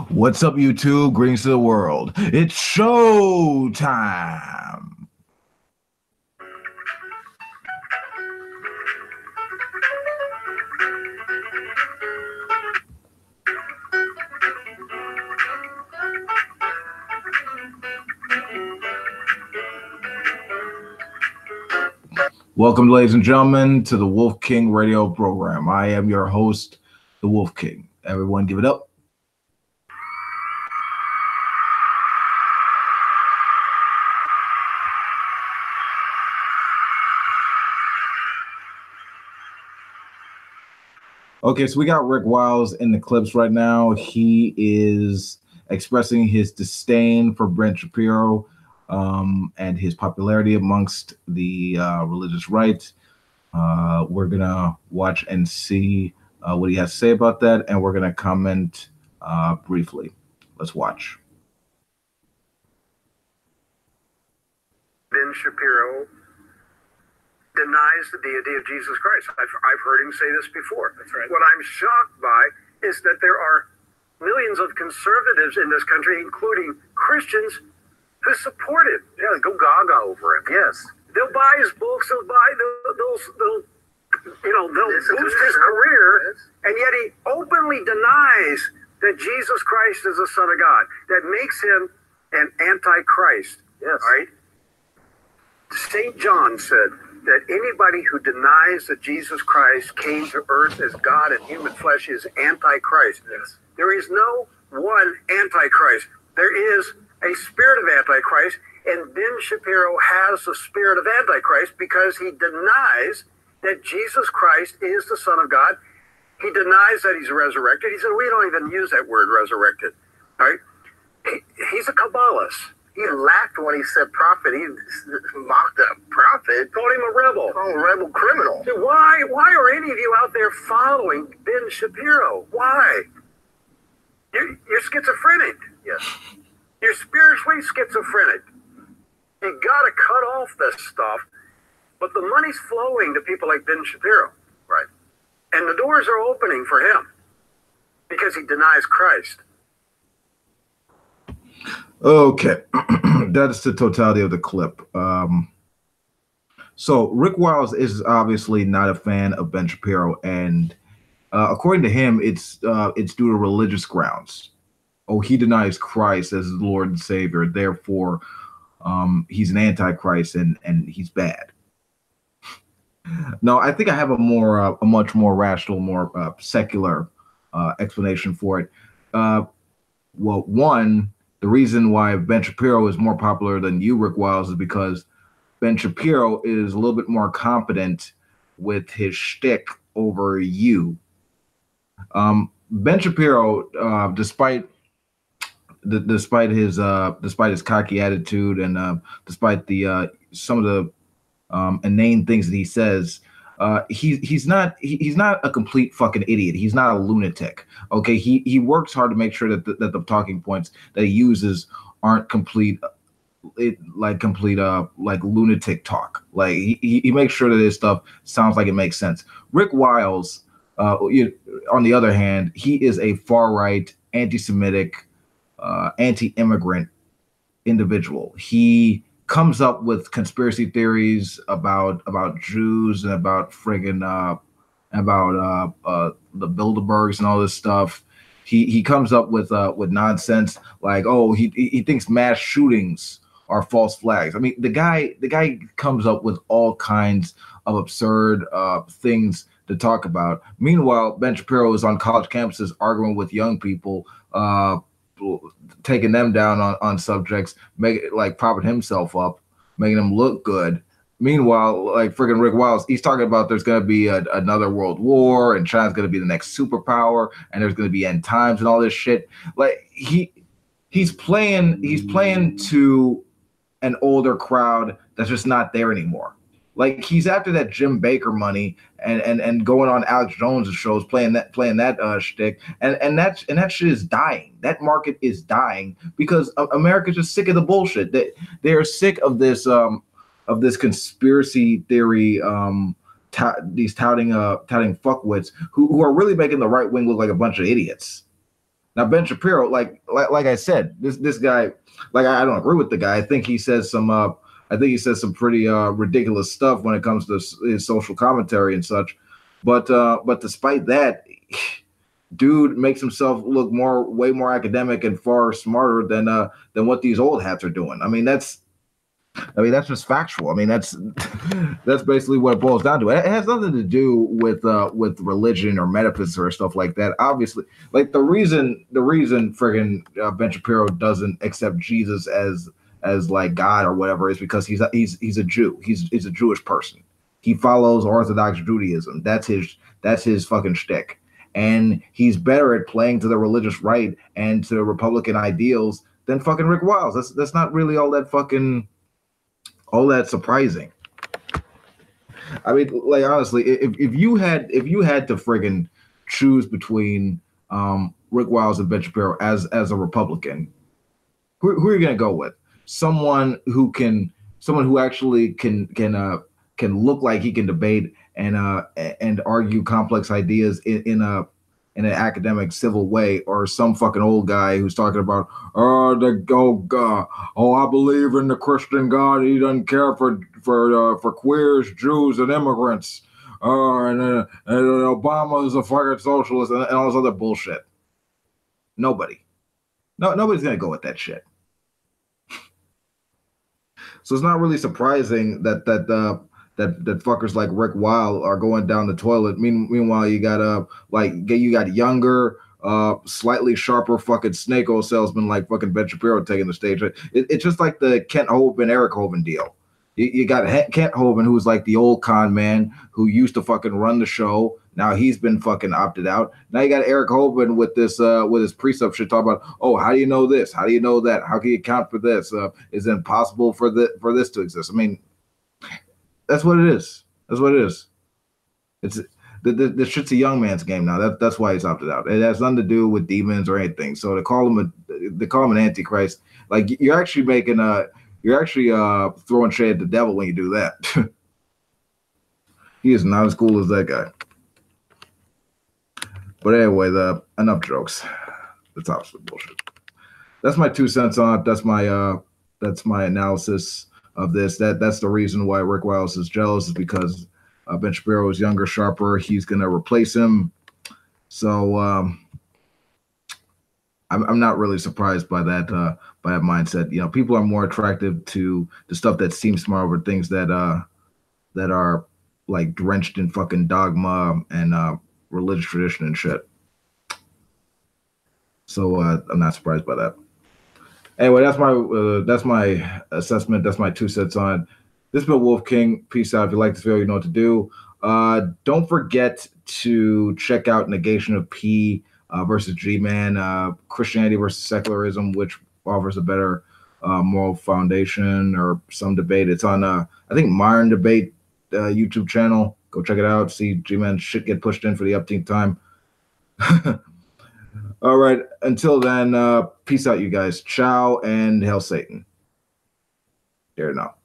What's up, YouTube? Greetings to the world. It's show time. Welcome, ladies and gentlemen, to the Wolf King radio program. I am your host, the Wolf King. Everyone give it up. Okay, so we got Rick Wiles in the clips right now. He is expressing his disdain for Ben Shapiro and his popularity amongst the religious right. We're going to watch and see what he has to say about that, and we're going to comment briefly. Let's watch. Ben Shapiro denies the deity of Jesus Christ. I've heard him say this before. That's right. What I'm shocked by is that there are millions of conservatives in this country, including Christians, who support him. Yeah, go gaga over it. Yes. They'll buy his books. They'll boost his career, and yet he openly denies that Jesus Christ is the Son of God. That makes him an antichrist. Yes. Right? St. John said that anybody who denies that Jesus Christ came to earth as God in human flesh is antichrist. Yes. There is no one antichrist. There is a spirit of antichrist, and Ben Shapiro has the spirit of antichrist because he denies that Jesus Christ is the Son of God. He denies that he's resurrected. He said, we don't even use that word resurrected. All right? He's a Kabbalist. He laughed when he said prophet. He mocked a prophet. Called him a rebel. Called him a rebel criminal. So why are any of you out there following Ben Shapiro? Why? You're schizophrenic. Yes. You're spiritually schizophrenic. You got to cut off this stuff. But the money's flowing to people like Ben Shapiro. Right. And the doors are opening for him because he denies Christ. Okay, that is the totality of the clip. So Rick Wiles is obviously not a fan of Ben Shapiro, and according to him, it's due to religious grounds. Oh, he denies Christ as his Lord and Savior, therefore he's an antichrist and he's bad. No, I think I have a much more rational, more secular explanation for it. Well, one. The reason why Ben Shapiro is more popular than you, Rick Wiles, is because Ben Shapiro is a little bit more competent with his shtick over you. Ben Shapiro, despite his cocky attitude and despite the some of the inane things that he says, he's not a complete fucking idiot. He's not a lunatic. Okay, he works hard to make sure that the talking points that he uses aren't complete lunatic talk. Like he makes sure that his stuff sounds like it makes sense. Rick Wiles, on the other hand, he is a far right, anti-Semitic, anti-immigrant individual. He comes up with conspiracy theories about Jews and about friggin' the Bilderbergs and all this stuff. He comes up with nonsense like, oh, he thinks mass shootings are false flags. I mean, the guy comes up with all kinds of absurd things to talk about. Meanwhile, Ben Shapiro is on college campuses arguing with young people, taking them down on subjects, propping himself up, making him look good. Meanwhile, like friggin' Rick Wiles, he's talking about there's going to be another world war and China's going to be the next superpower and there's going to be end times and all this shit. Like he's playing to an older crowd that's just not there anymore. Like he's after that Jim Baker money and going on Alex Jones' shows playing that shtick and that shit is dying. That market is dying because America's just sick of the bullshit. They are sick of this conspiracy theory these touting fuckwits who are really making the right wing look like a bunch of idiots. Now Ben Shapiro, like I said, this guy, like I don't agree with the guy. I think he says some pretty ridiculous stuff when it comes to his social commentary and such. But despite that, dude makes himself look way more academic and far smarter than what these old hats are doing. I mean, that's just factual. I mean, that's that's basically what it boils down to. It has nothing to do with religion or metaphysics or stuff like that. Obviously, like the reason friggin' Ben Shapiro doesn't accept Jesus as like God or whatever is because he's a Jew. He's a Jewish person. He follows Orthodox Judaism. That's his fucking shtick. And he's better at playing to the religious right and to Republican ideals than fucking Rick Wiles. That's not really all that surprising. I mean, like honestly, if you had to friggin' choose between Rick Wiles and Ben Shapiro as a Republican, who are you gonna go with? Someone who actually can look like he can debate and argue complex ideas in an academic civil way, or some fucking old guy who's talking about I believe in the Christian God. He doesn't care for queers, Jews, and immigrants. And Obama is a fucking socialist and all this other bullshit. Nobody's gonna go with that shit. So it's not really surprising that fuckers like Rick Wiles are going down the toilet. Meanwhile, you got younger, slightly sharper fucking snake oil salesman like fucking Ben Shapiro taking the stage. It's just like the Kent Hovind, Eric Hovind deal. You got Kent Hovind, who's like the old con man who used to fucking run the show. Now he's been fucking opted out. Now you got Eric Hovind with his precept shit talking about, oh, how do you know this? How do you know that? How can you account for this? Is it impossible for this to exist? I mean, that's what it is. That's what it is. It's the shit's a young man's game now. That's why he's opted out. It has nothing to do with demons or anything. So to call him an antichrist, like you're actually throwing shade at the devil when you do that. He is not as cool as that guy. But anyway, enough jokes. That's absolute bullshit. That's my 2 cents on it. That's my analysis of this. That's the reason why Rick Wiles is jealous, is because Ben Shapiro is younger, sharper. He's gonna replace him. So I'm not really surprised by that mindset. You know, people are more attractive to the stuff that seems smart over things that are like drenched in fucking dogma and religious tradition and shit. So I'm not surprised by that. Anyway, that's my assessment. That's my 2 cents on it. This has been Wolf King. Peace out. If you like this video, you know what to do. Don't forget to check out Negation of P versus G-Man, Christianity versus Secularism, which offers a better moral foundation or some debate. It's on, I think, Myron Debate YouTube channel. Go check it out. See G-Man shit get pushed in for the upteenth time. All right. Until then, peace out, you guys. Ciao and hail Satan. There now.